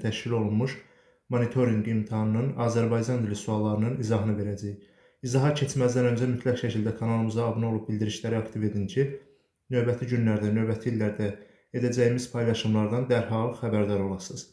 təşkil olunmuş monitorinq imtahanının Azərbaycan dili suallarının izahını verəcəyik. İzaha keçməzdən öncə mütləq şəkildə kanalımıza abunə olub bildirişləri aktiv edin ki, növbəti günlərdə, növbəti illərdə edəcəyimiz paylaşımlardan dərhal xəbərdar olasınız.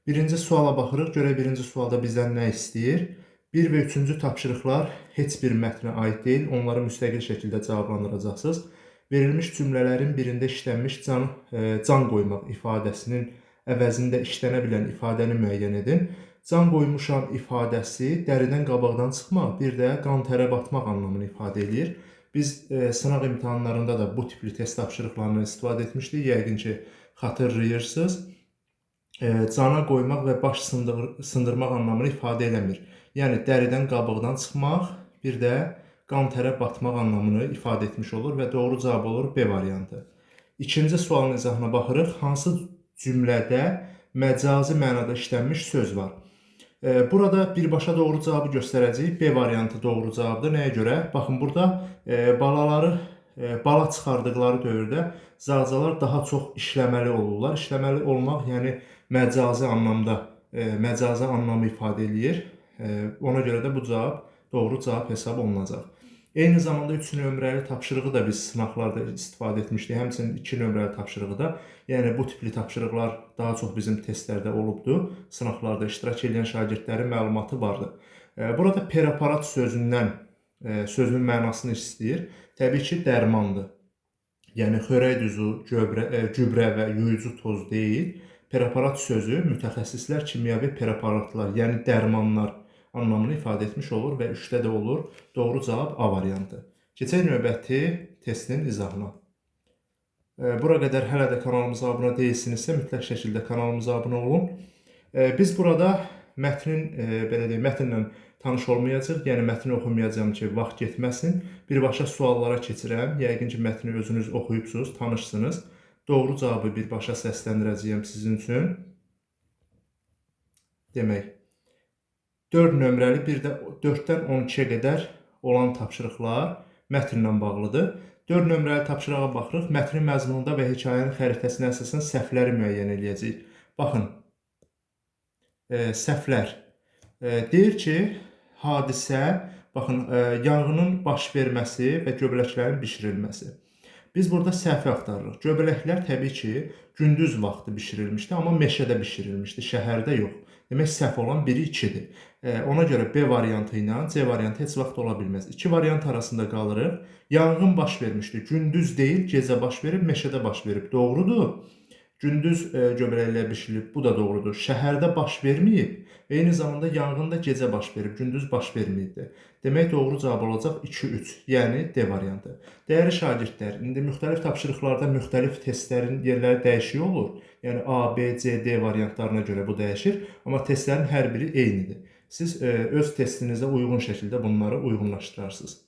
Birinci suala baxırıq. Görək birinci sualda bizdən nə istəyir? 1 və 3-cü tapşırıqlar heç bir mətnə aid deyil. Onları müstəqil şəkildə cavablandıracaqsınız. Verilmiş cümlələrin birində işlənmiş can qoymaq ifadəsinin əvəzində işlənə bilən ifadəni müəyyən edin. Can qoymuşam ifadəsi dəridən qabaqdan çıxmaq, bir də qan-tərə batmaq anlamını ifadə edir. Biz sınaq imtahanlarında da bu tipli test tapşırıqlarından istifadə etmişdik. Yəqin ki, xatırlayırsınız. Cana qoymaq və baş sındırmaq anlamını ifadə eləmir. Yəni, dəridən qabıqdan çıxmaq, bir də qan-tərə batmaq anlamını ifadə etmiş olur və doğru cavab olur B variantı. İkinci sualın izahına baxırıq. Hansı cümlədə məcazi mənada işlənmiş söz var? Burada birbaşa doğru cavabı göstərəcəyik. B variantı doğru cavabdır. Nəyə görə? Baxın, burada bala çıxardıqları dövrdə zağcalar daha çox işləməli olurlar. İşləməli olmaq, yəni məcazi anlamda, məcazi anlamı ifadə edir. Ona görə də bu cavab doğru cavab hesab olunacaq. Eyni zamanda 3 nömrəli tapşırığı da biz sınaqlarda istifadə etmişdik. Həmçinin 2 nömrəli tapşırığı da. Yəni, bu tipli tapşırıqlar daha çox bizim testlərdə olubdur. Sınaqlarda iştirak edən şagirdlərin məlumatı vardır. Burada preparat sözündən, sözün mənasını istəyir. Təbii ki, dərmandır. Yəni, xörək düzü, gübrə və yuyucu toz deyil. Preparat sözü mütəxəssislər kimyəvi preparatlar, yəni dərmanlar anlamını ifadə etmiş olur və 3-də də olur. Doğru cavab A variantı. Keçək növbəti testin izahına. Bura qədər hələ də kanalımıza abunə deyilsinizsə, mütləq şəkildə kanalımıza abunə olun. Biz burada mətnlə tanış olmayacaq, yəni mətni oxumayacağım ki, vaxt getməsin. Birbaşa suallara keçirəm. Yəqin ki, mətni özünüz oxuyubsunuz, tanışsınız. Doğru cavabı birbaşa səsləndirəcəyəm sizin üçün. Demək, 4 nömrəli, bir də 4-dən 12-yə qədər olan tapşırıqlar mətnlə bağlıdır. 4 nömrəli tapşırığa baxırıq. Mətnin məzmununda və hekayənin xəritəsinə əsasən səhvləri müəyyən edəcəyik. Baxın, səhvlər. Deyir ki, hadisə, baxın, yanğının baş verməsi və göbələklərin bişirilməsi. Biz burada səhvi axtarırıq. Göbələklər təbii ki, gündüz vaxtı bişirilmişdi, amma meşədə bişirilmişdi, şəhərdə yox. Demək, səhv olan biri 2-dir. Ona görə B variantı ilə C variantı heç vaxt ola bilməz. 2 variant arasında qalırıq. Yanğın baş vermişdi. Gündüz deyil, gecə baş verib, meşədə baş verib. Doğrudur. Gündüz göbələklər bişirilib, bu da doğrudur. Şəhərdə baş verməyib, eyni zamanda yanğın da gecə baş verib, gündüz baş verməyibdir. Demək, doğru cavab olacaq 2-3, yəni D variantı. Dəyərli şagirdlər, indi müxtəlif tapşırıqlarda müxtəlif testlərin yerləri dəyişik olur. Yəni A, B, C, D variantlarına görə bu dəyişir, amma testlərin hər biri eynidir. Siz öz testinizə uyğun şəkildə bunları uyğunlaşdırarsınız.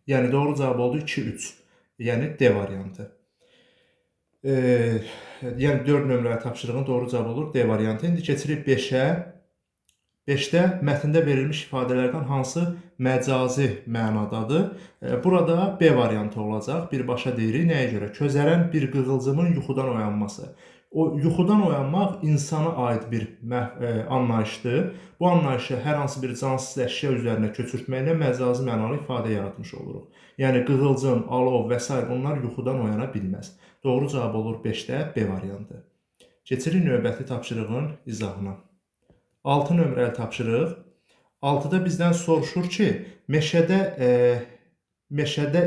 Yəni doğru cavab oldu 2-3, yəni D variantı. Yəni 4 nömrəli tapşırığın doğru cavabı olur D variantı. İndi keçirik 5-ə. 5-də mətndə verilmiş ifadələrdən hansı məcazi mənadadır? Burada B variantı olacaq. Birbaşa deyirik. Nəyə görə? Közərən bir qığılcımın yuxudan oyanması. O yuxudan oyanmaq insana aid bir anlayışdır. Bu anlayışı hər hansı bir cansız əşya üzərinə köçürtməklə məcazi mənalı ifadə yaratmış oluruq. Yəni qığılcım, alov və s. bunlar yuxudan oyana bilməz. Doğru cavab olur 5-də B variantı. Keçirik növbəti tapşırığın izahına. 6 nömrəli tapşırıq. 6-da bizdən soruşur ki, meşədə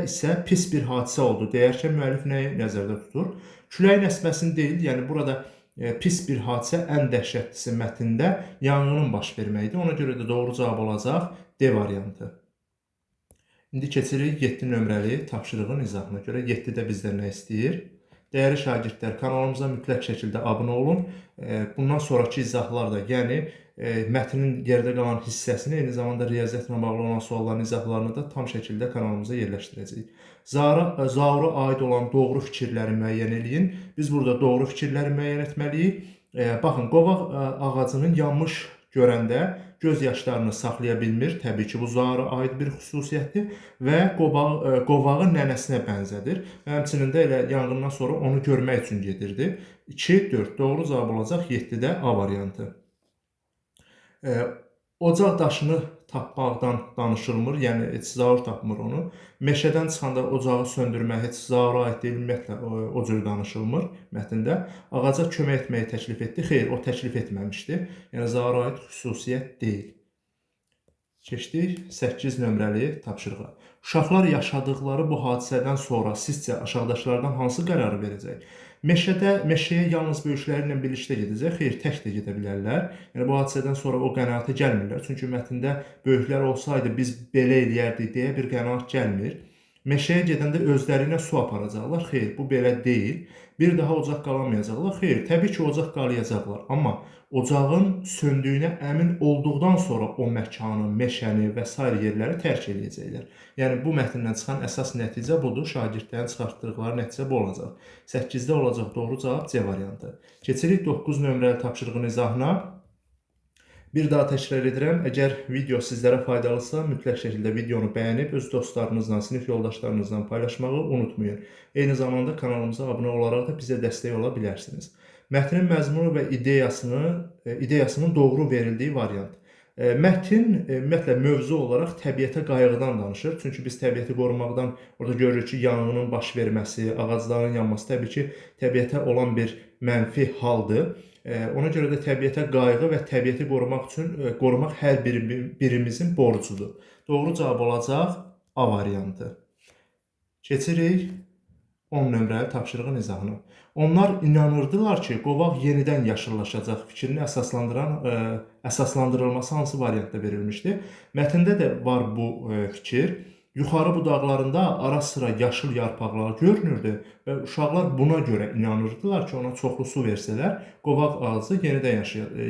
isə pis bir hadisə oldu. Deyərkən müəllif nəyi nəzərdə tutur? Küləyin əsməsini deyil, yəni burada pis bir hadisə ən dəhşətlisi mətndə yanğının baş verməyidir. Ona görə də doğru cavab olacaq D variantı. İndi keçirik 7 nömrəli tapşırığın izahına. Görə 7-də bizdən nə istəyir? Dəyərli şagirdlər, kanalımıza mütləq şəkildə abunə olun. Bundan sonraki izahlar da, yəni mətnin yerdə qalan hissəsini, eyni zamanda riyaziyyatla bağlı olan sualların izahlarını da tam şəkildə kanalımıza yerləşdirəcəyik. Zaura aid olan doğru fikirləri müəyyən eləyin. Biz burada doğru fikirləri müəyyən etməliyik. Baxın, qovaq ağacının yanmış görəndə göz yaşlarını saxlaya bilmir. Təbii ki, bu zara aid bir xüsusiyyətdir və qovağı nənəsinə bənzədir. Həmçinin də elə yanğından sonra onu görmək üçün gedirdi. 2, 4. Doğru cavab olacaq 7-də A variantı. Ocaq daşını tapmaqdan danışılmır, yəni heç zaur tapmır onu. Meşədən çıxanda ocağı söndürmək heç zaura aid deyil, ümumiyyətlə o cür danışılmır mətndə. Ağaca kömək etməyi təklif etdi. Xeyr, o təklif etməmişdi. Yəni zaura aid xüsusiyyət deyil. Keçdik 8 nömrəli tapşırığa. Uşaqlar yaşadıkları bu hadisədən sonra sizcə aşağıdakılardan hansı qərarı verəcək? Meşəyə yalnız böyükləri ilə birlikdə gedəcək, xeyr, tək də gedə bilərlər. Yəni bu hadisədən sonra o qənaətə gəlmirlər. Çünki mətndə böyüklər olsaydı biz belə eləyərdik deyə bir qənaət gəlmir. Meşəyə gedəndə özləri ilə su aparacaqlar. Xeyr, bu belə deyil. Bir daha ocaq qalamayacaqlar. Xeyr, təbii ki, ocaq qalayacaqlar. Amma ocağın söndüyünə əmin olduqdan sonra o məkanı, meşəni və s. yerləri tərk edəcəklər. Yəni bu mətndən çıxan əsas nəticə budur. Şagirdlərin çıxartdıqları nəticə bu olacaq. 8-də olacaq doğru cavab C variantı. Keçirik 9 nömrəli tapşırığın izahına. Bir daha təkrar edirəm, əgər video sizlərə faydalısa, mütləq şəkildə videonu bəyənib, öz dostlarınızla, sinif yoldaşlarınızla paylaşmağı unutmayın. Eyni zamanda kanalımıza abunə olaraq da bizə dəstək ola bilərsiniz. Mətnin məzmunu və ideyasının doğru verildiyi variant. Mətn ümumiyyətlə mövzu olaraq təbiətə qayğıdan danışır. Çünki biz təbiəti qorumaqdan orada görürük ki, yanğının baş verməsi, ağacların yanması təbii ki, təbiətə olan bir mənfi haldır. Ona görə də təbiətə qayğı və təbiəti qorumaq hər birimizin borcudur. Doğru cavab olacaq A variantı. Keçirik 10 nömrəli tapşırığın izahına. Onlar inanırdılar ki, qovaq yenidən yaşıllaşacaq fikrini əsaslandırılması hansı variantda verilmişdir? Mətndə də var bu fikir. Yuxarı budaqlarında ara sıra yaşıl yarpaqlar görünürdü və uşaqlar buna görə inanırdılar ki, ona çoxlu su versələr, qovaq ağacı yenidən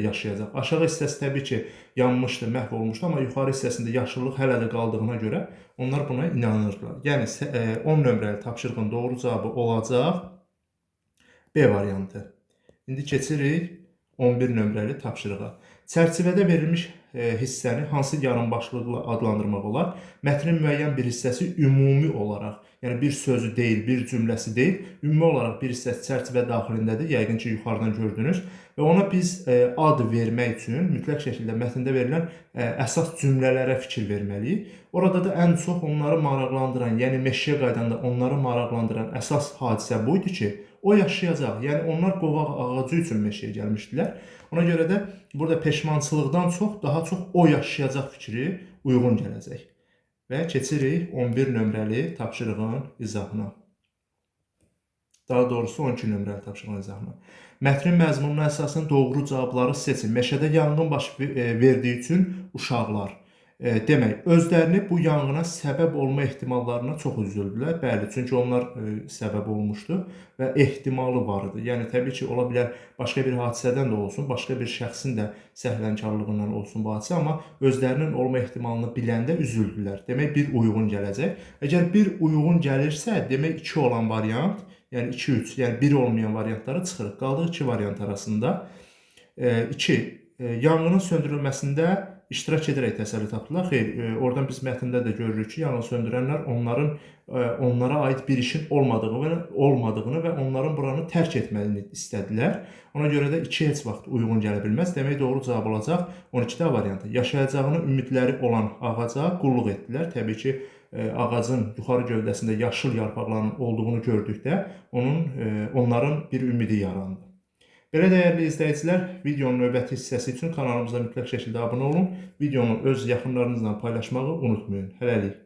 yaşayacaq. Aşağı hissəsi təbii ki, yanmışdı, məhv olmuşdu, amma yuxarı hissəsində yaşıllıq hələ də qaldığına görə onlar buna inanırdılar. Yəni 10 nömrəli tapşırığın doğru cavabı olacaq B variantı. İndi keçirik 11 nömrəli tapşırığa. Çərçivədə verilmiş hissəni hansı yarımbaşlıqla adlandırmaq olar? Mətnin müəyyən bir hissəsi ümumi olaraq, yəni bir sözü deyil, bir cümləsi deyil, ümumi olaraq bir hissəsi çərçivə daxilindədir, yəqin ki, yuxarıdan gördünüz və ona biz ad vermək üçün mütləq şəkildə mətndə verilən əsas cümlələrə fikir verməliyik. Orada da ən çox onları maraqlandıran, yəni meşəyə qaydanda onları maraqlandıran əsas hadisə buydu ki, o yaşayacaq. Yəni onlar qovaq ağacı üçün meşəyə gəlmişdilər. Ona görə də burada peşmançılıqdan daha çox o yaşayacaq fikri uyğun gələcək. Və keçirik 11 nömrəli tapşırığın izahına. Daha doğrusu 12 nömrəli tapşırığın izahına. Mətnin məzmununa əsasən doğru cavabları seçin. Meşədə yanğın baş verdiyi üçün uşaqlar. Demək, özlərini bu yanğına səbəb olma ehtimallarına çox üzüldülər. Bəli, çünki onlar səbəb olmuşdu və ehtimalı var idi. Yəni, təbii ki, ola bilər başqa bir hadisədən də olsun, başqa bir şəxsin də səhlənkarlığından olsun bu hadisə, amma özlərinin olma ehtimalını biləndə üzüldülər. Demək, bir uyğun gələcək. Əgər bir uyğun gəlirsə, demək 2 olan variant, yəni 2-3, yəni 1 olmayan variantları çıxırıq. Qaldıq 2 variant arasında. 2. Yanğının söndürülməsində iştirak edərək təsəlli tapdılar. Xeyr, oradan biz mətndə də görürük ki, yanğın söndürənlər onlara aid bir işin olmadığını və onların buranı tərk etməlini istədilər. Ona görə də 2 heç vaxt uyğun gələ bilməz. Demək, doğru cavab olacaq 12-də variantı. Yaşayacağını ümidləri olan ağaca qulluq etdilər. Təbii ki, ağacın yuxarı gövdəsində yaşıl yarpaqların olduğunu gördükdə onların bir ümidi yarandı. Belə dəyərli izləyicilər, videonun növbəti hissəsi üçün kanalımıza mütləq şəkildə abunə olun. Videonu öz yaxınlarınızla paylaşmağı unutmayın. Hələlik.